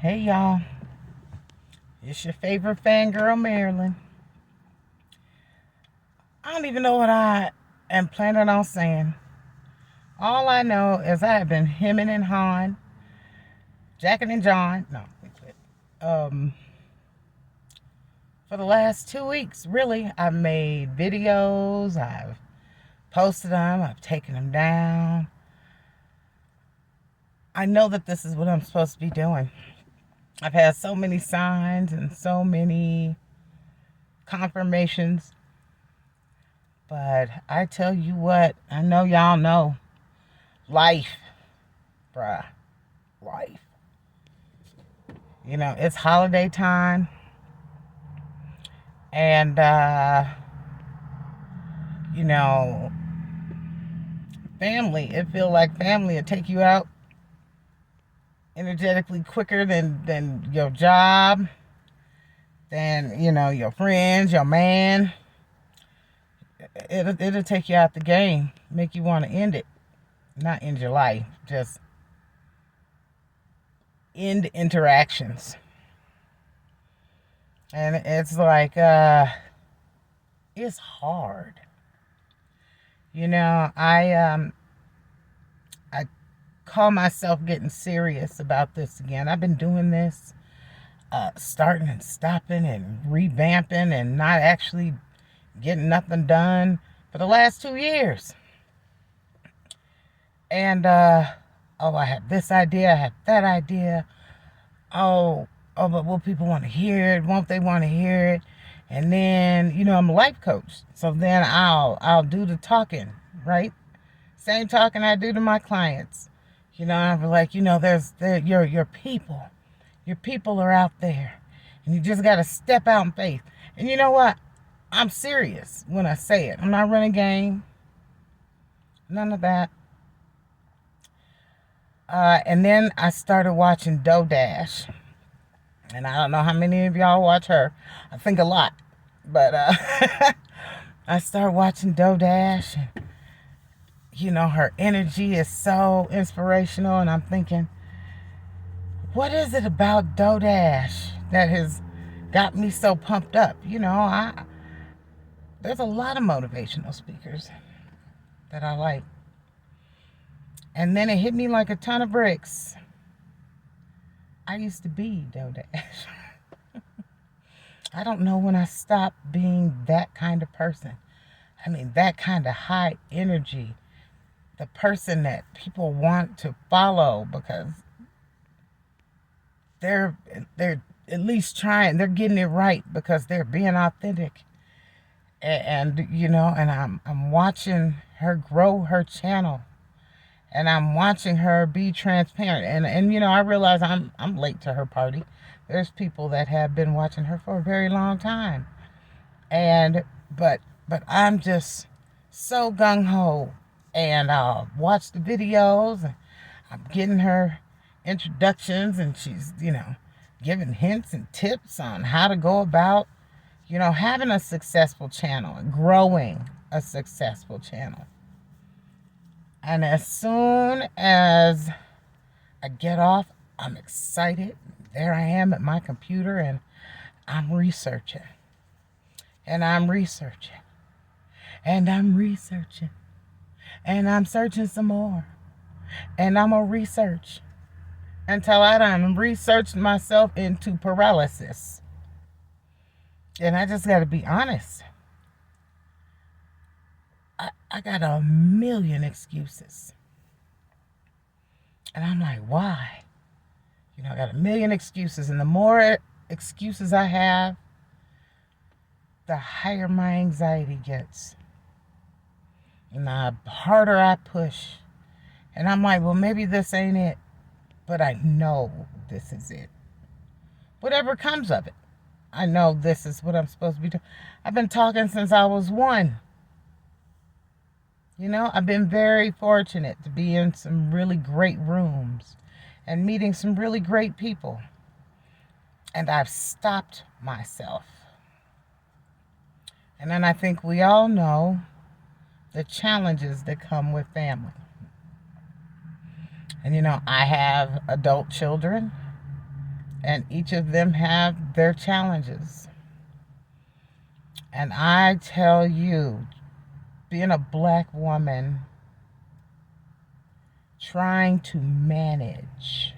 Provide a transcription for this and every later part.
Hey y'all, it's your favorite fangirl, Marilyn. I don't even know what I am planning on saying. All I know is I have been hemming and hawing, jacking and John. No, we quit. For the last 2 weeks, really, I've made videos, I've posted them, I've taken them down. I know that this is what I'm supposed to be doing. I've had so many signs and so many confirmations. But I tell you what, I know y'all know. Life, bruh. Life. It's holiday time. And, you know, family. It feel like family will take you out energetically quicker than your job, than, your friends, your man. It'll take you out the game, make you want to end it. Not end your life, just end interactions. And it's like, it's hard. I call myself getting serious about this again. I've been doing this, starting and stopping and revamping and not actually getting nothing done for the last 2 years. And I have this idea, I have that idea. But will people want to hear it? Won't they want to hear it? And then, I'm a life coach, so then I'll do the talking, right? Same talking I do to my clients. I'm like, your people. Your people are out there, and you just got to step out in faith. And you know what? I'm serious when I say it. I'm not running game. None of that. And then I started watching Dash. And I don't know how many of y'all watch her. I think a lot. But I started watching Dash. And, her energy is so inspirational. And I'm thinking, what is it about Dash that has got me so pumped up? There's a lot of motivational speakers that I like. And then it hit me like a ton of bricks. I used to be Dash. I don't know when I stopped being that kind of person. I mean, that kind of high energy. The person that people want to follow because they're at least trying. They're getting it right because they're being authentic. And I'm watching her grow her channel. And I'm watching her be transparent. And I realize I'm late to her party. There's people that have been watching her for a very long time. But I'm just so gung-ho. And I'll watch the videos. And I'm getting her introductions. And she's, giving hints and tips on how to go about, having a successful channel and growing a successful channel. And as soon as I get off, I'm excited. There I am at my computer and I'm researching. And I'm researching. And I'm researching. And I'm searching some more. And I'm going to research until I done researched myself into paralysis. And I just got to be honest. I got a million excuses. And I'm like, why? I got a million excuses. And the more excuses I have, the higher my anxiety gets. And the harder I push. And I'm like, well, maybe this ain't it. But I know this is it. Whatever comes of it. I know this is what I'm supposed to be doing. I've been talking since I was 1. I've been very fortunate to be in some really great rooms and meeting some really great people. And I've stopped myself. And then I think we all know the challenges that come with family. And I have adult children. and each of them have their challenges. And I tell you, being a black woman, trying to manage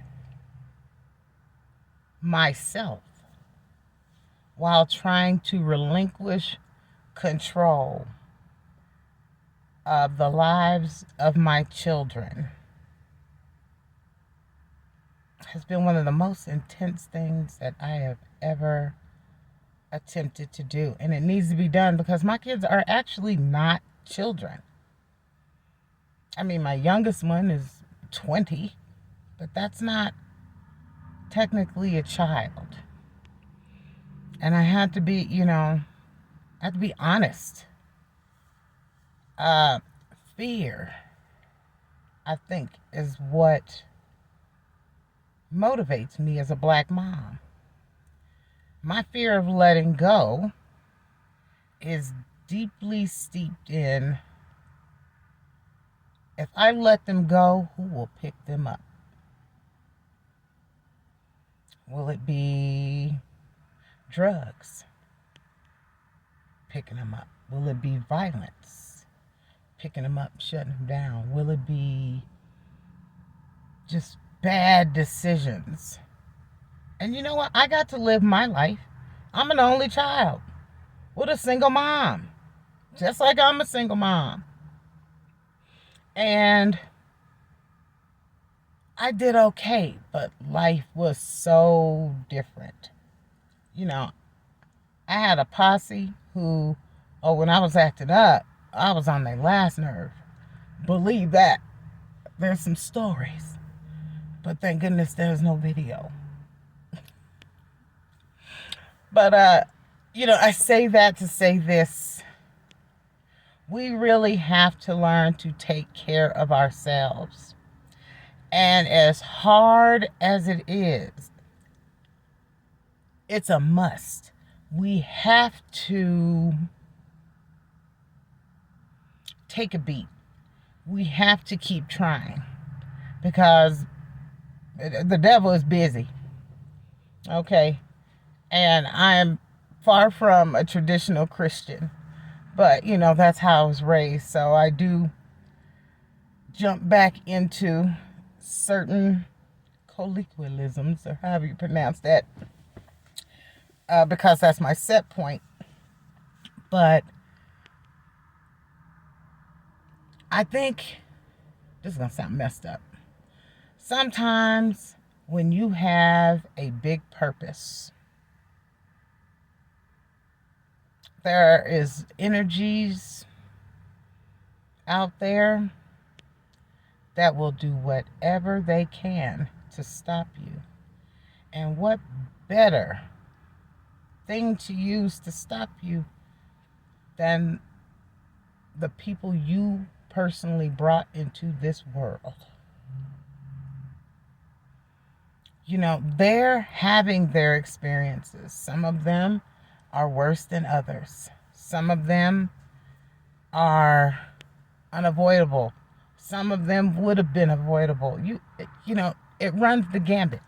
myself while trying to relinquish control of the lives of my children has been one of the most intense things that I have ever attempted to do. And it needs to be done because my kids are actually not children. I mean, my youngest one is 20, but that's not technically a child. And I had to be, I had to be honest. Fear, I think, is what motivates me as a black mom. My fear of letting go is deeply steeped in, if I let them go, who will pick them up? Will it be drugs picking them up? Will it be violence picking them up, shutting them down? Will it be just bad decisions? And you know what? I got to live my life. I'm an only child with a single mom, just like I'm a single mom. And I did okay, but life was so different. I had a posse who, when I was acting up, I was on their last nerve. Believe that. There's some stories, but thank goodness there's no video. But, I say that to say this. We really have to learn to take care of ourselves. And as hard as it is, it's a must. We have to take a beat. We have to keep trying because the devil is busy. Okay? And I'm far from a traditional Christian, but that's how I was raised. So I do jump back into certain colloquialisms, or however you pronounce that, because that's my set point. But I think this is going to sound messed up. Sometimes when you have a big purpose, there is energies out there that will do whatever they can to stop you. And what better thing to use to stop you than the people you personally brought into this world? They're having their experiences. Some of them are worse than others. Some of them are unavoidable. Some of them would have been avoidable. It runs the gambit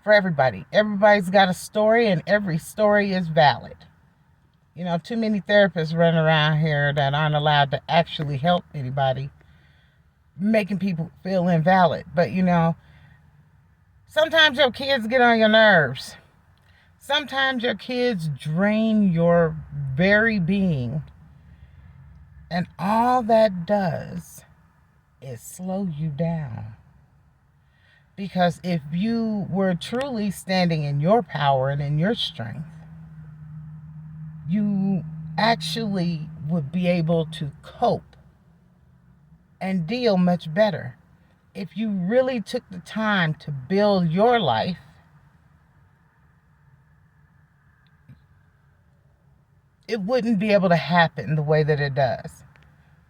for everybody. Everybody's got a story, and every story is valid. Too many therapists running around here that aren't allowed to actually help anybody, making people feel invalid. But, sometimes your kids get on your nerves. Sometimes your kids drain your very being. And all that does is slow you down. Because if you were truly standing in your power and in your strength, you actually would be able to cope and deal much better. If you really took the time to build your life, it wouldn't be able to happen the way that it does.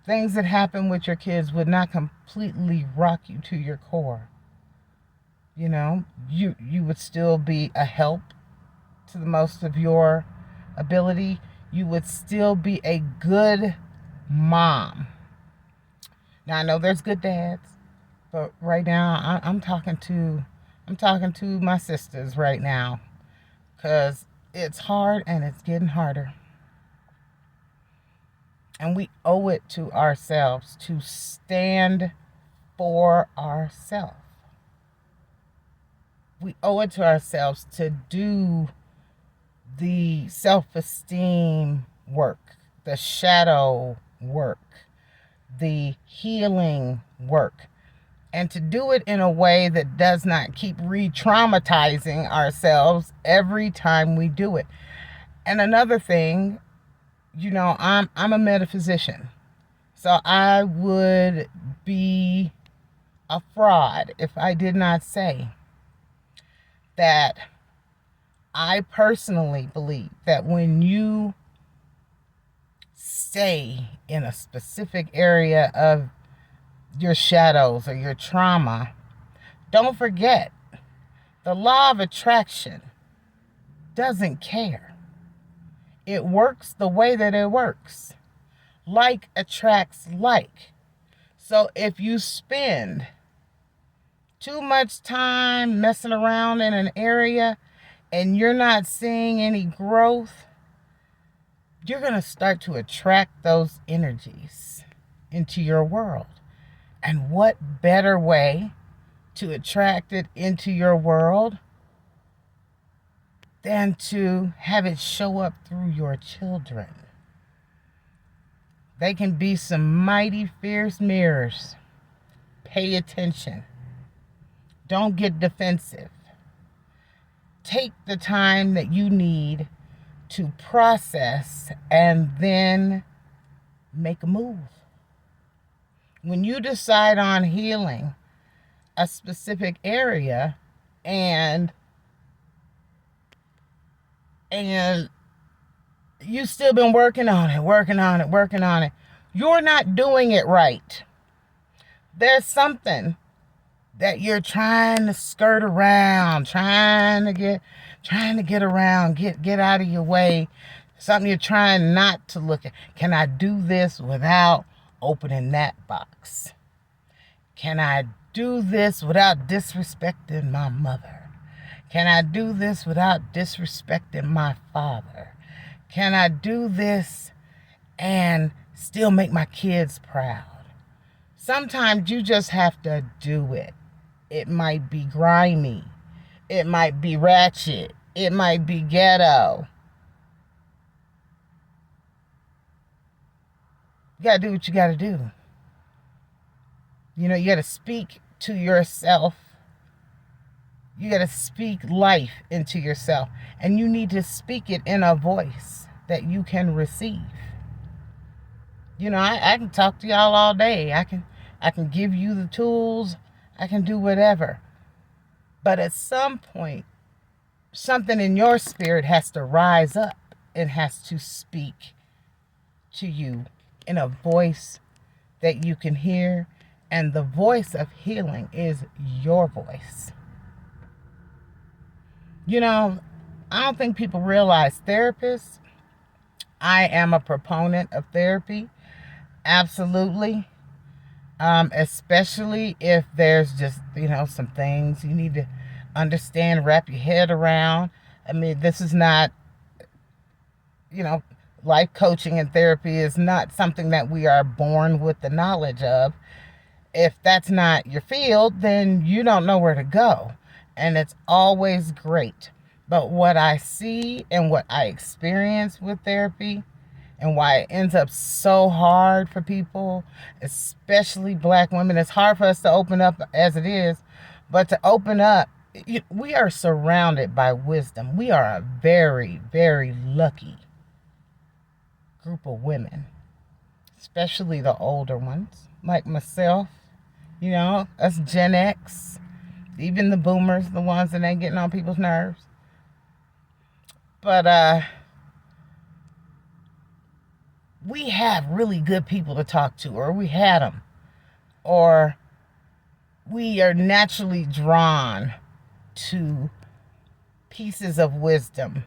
Things that happen with your kids would not completely rock you to your core. You would still be a help to the most of your ability. You would still be a good mom. Now, I know there's good dads, but right now I'm talking to I'm talking to my sisters right now because it's hard and it's getting harder. And we owe it to ourselves to stand for ourselves. We owe it to ourselves to do the self-esteem work, the shadow work, the healing work, and to do it in a way that does not keep re-traumatizing ourselves every time we do it. And another thing, I'm a metaphysician. So I would be a fraud if I did not say that I personally believe that when you stay in a specific area of your shadows or your trauma, don't forget the law of attraction doesn't care. It works the way that it works. Like attracts like. So if you spend too much time messing around in an area and you're not seeing any growth, you're going to start to attract those energies into your world. And what better way to attract it into your world than to have it show up through your children? They can be some mighty fierce mirrors. Pay attention. Don't get defensive. Take the time that you need to process and then make a move. When you decide on healing a specific area and you still been working on it, you're not doing it right. There's something that you're trying to skirt around, trying to get around, get out of your way. Something you're trying not to look at. Can I do this without opening that box? Can I do this without disrespecting my mother? Can I do this without disrespecting my father? Can I do this and still make my kids proud? Sometimes you just have to do it. It might be grimy. It might be ratchet. It might be ghetto. You got to do what you got to do. You got to speak to yourself. You got to speak life into yourself. And you need to speak it in a voice that you can receive. I can talk to y'all all day. I can give you the tools. I can do whatever. But at some point, something in your spirit has to rise up and has to speak to you in a voice that you can hear. And the voice of healing is your voice. I don't think people realize therapists. I am a proponent of therapy. Absolutely. Especially if there's just, some things you need to understand, wrap your head around. I mean, this is not, life coaching and therapy is not something that we are born with the knowledge of. If that's not your field, then you don't know where to go. And it's always great. But what I see and what I experience with therapy and why it ends up so hard for people, especially Black women, it's hard for us to open up as it is, but to open up, we are surrounded by wisdom. We are a very, very lucky group of women, especially the older ones, like myself, us Gen X, even the boomers, the ones that ain't getting on people's nerves. But we have really good people to talk to, or we had them, or we are naturally drawn to pieces of wisdom.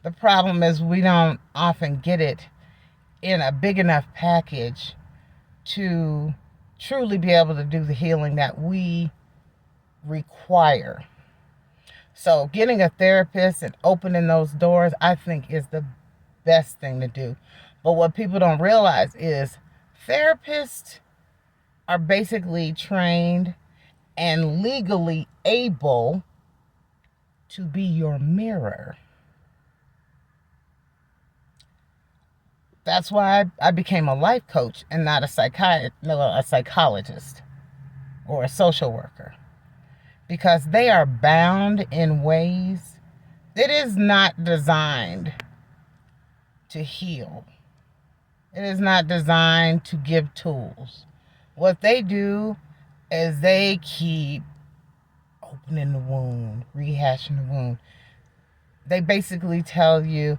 The problem is we don't often get it in a big enough package to truly be able to do the healing that we require. So getting a therapist and opening those doors, I think, is the best thing to do. But what people don't realize is therapists are basically trained and legally able to be your mirror. That's why I became a life coach and not a psychologist or a social worker, because they are bound in ways that is not designed to heal. It is not designed to give tools. What they do is they keep opening the wound, rehashing the wound. They basically tell you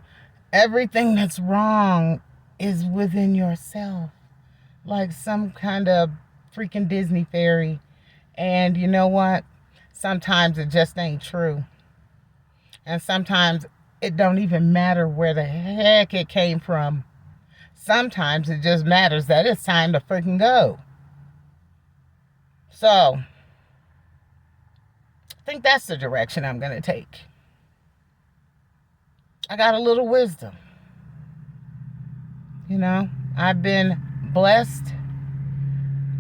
everything that's wrong is within yourself, like some kind of freaking Disney fairy. And you know what? Sometimes it just ain't true. And sometimes it don't even matter where the heck it came from. Sometimes it just matters that it's time to freaking go. So, I think that's the direction I'm going to take. I got a little wisdom. You know, I've been blessed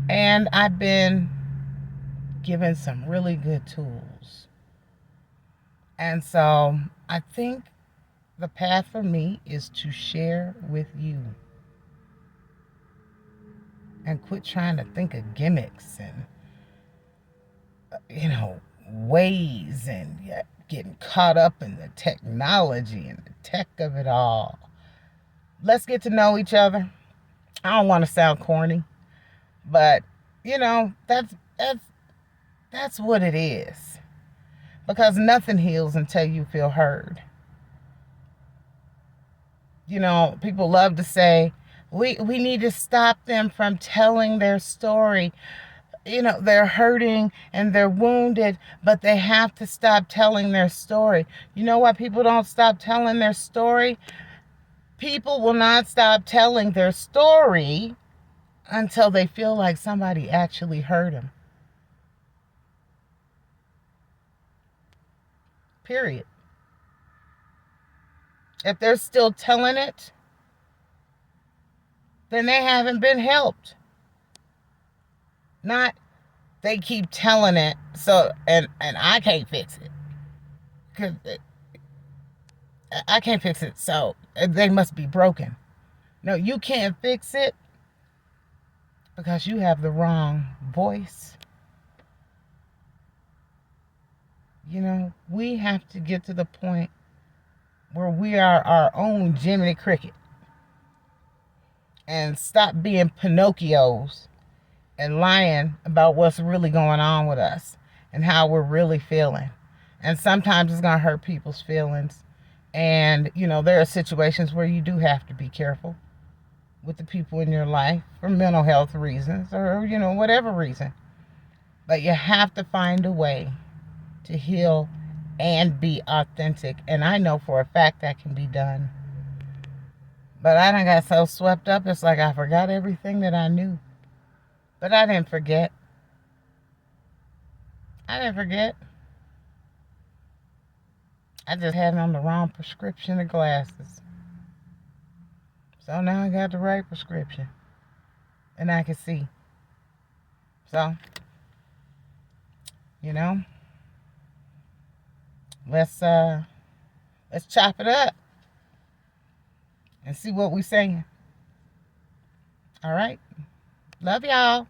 and I've been given some really good tools. And so I think the path for me is to share with you and quit trying to think of gimmicks and, ways and getting caught up in the technology and the tech of it all. Let's get to know each other. I don't want to sound corny, but that's what it is. Because nothing heals until you feel heard. People love to say, we need to stop them from telling their story. They're hurting and they're wounded, but they have to stop telling their story. You know why people don't stop telling their story? People will not stop telling their story until they feel like somebody actually heard them. Period. If they're still telling it, then they haven't been helped. Not they keep telling it, so and I can't fix it. 'Cause I can't fix it, so they must be broken. No, you can't fix it because you have the wrong voice. We have to get to the point where we are our own Jiminy Cricket and stop being Pinocchios and lying about what's really going on with us and how we're really feeling. And sometimes it's going to hurt people's feelings. And, there are situations where you do have to be careful with the people in your life for mental health reasons or, whatever reason. But you have to find a way to heal and be authentic. And I know for a fact that can be done. But I done got so swept up, it's like I forgot everything that I knew. But I didn't forget. I just had on the wrong prescription of glasses. So now I got the right prescription. And I can see. So, let's chop it up and see what we saying. All right. Love y'all.